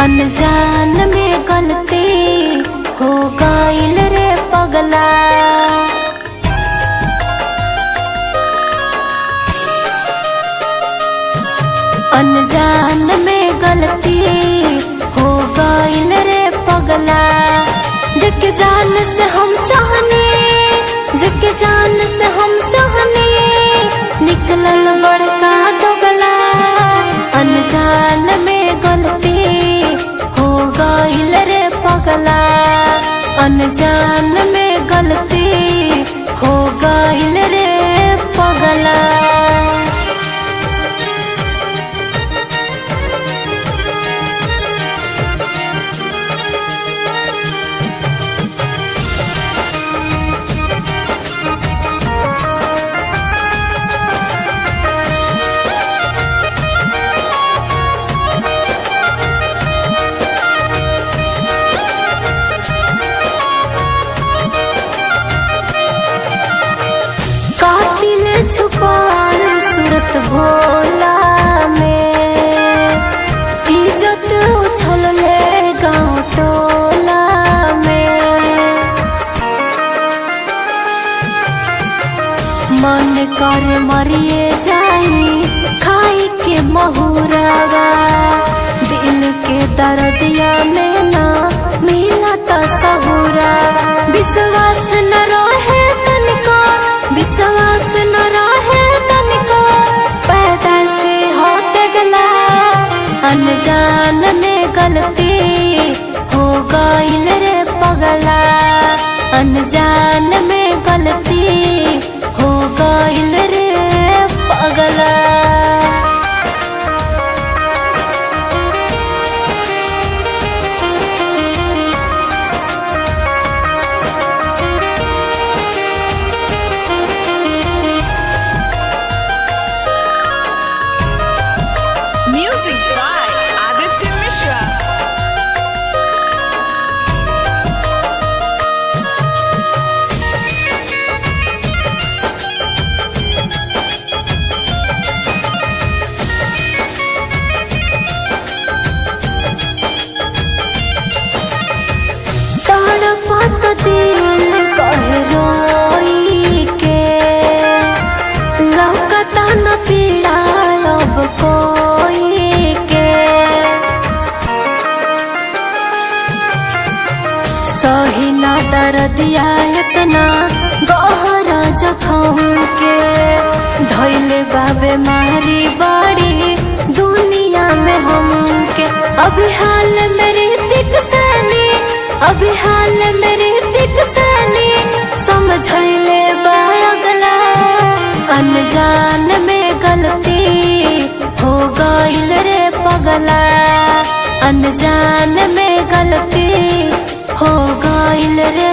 अनजान में गलती हो गईल रे पगला। अनजान में गलती हो गईल रे पगला। जके जान से हम चाहने, जके जान से हम चाहने, निकलल बड़का दोगला। अनजान में गलती हो गईल रे पगला। अनजान में गलती हो गईल रे पगला। छुपाल सूरत भोला में, इज्जत उछल ले गाँव टोला में। मन कर मरिए जाई खाई के महुरावा। दिल के दर्दिया में ना मिला ता सहुरा। विश्वास न रहे तनिको, विश्वास न रहे तनिको, पैदा से होते गला। अनजान में गलती हो गईल रे पगला। अनजान में गलती हो गईल रे पगला। Music by Aditya Mishra. तड़पत दिल कहे रोई के, लौकता न पीड़ा अब कोई के। सही ना दर्दिया इतना गहरा जखम के। धैले बाबे मारी बड़ी दुनिया में हमके। अभी हाल मेरी दिक सैनी, अभी हाल मेरी दिक सैनी, समझैले बागला। अनजान में गलती हो गईल रे पगला। अनजान में गलती हो गईल रे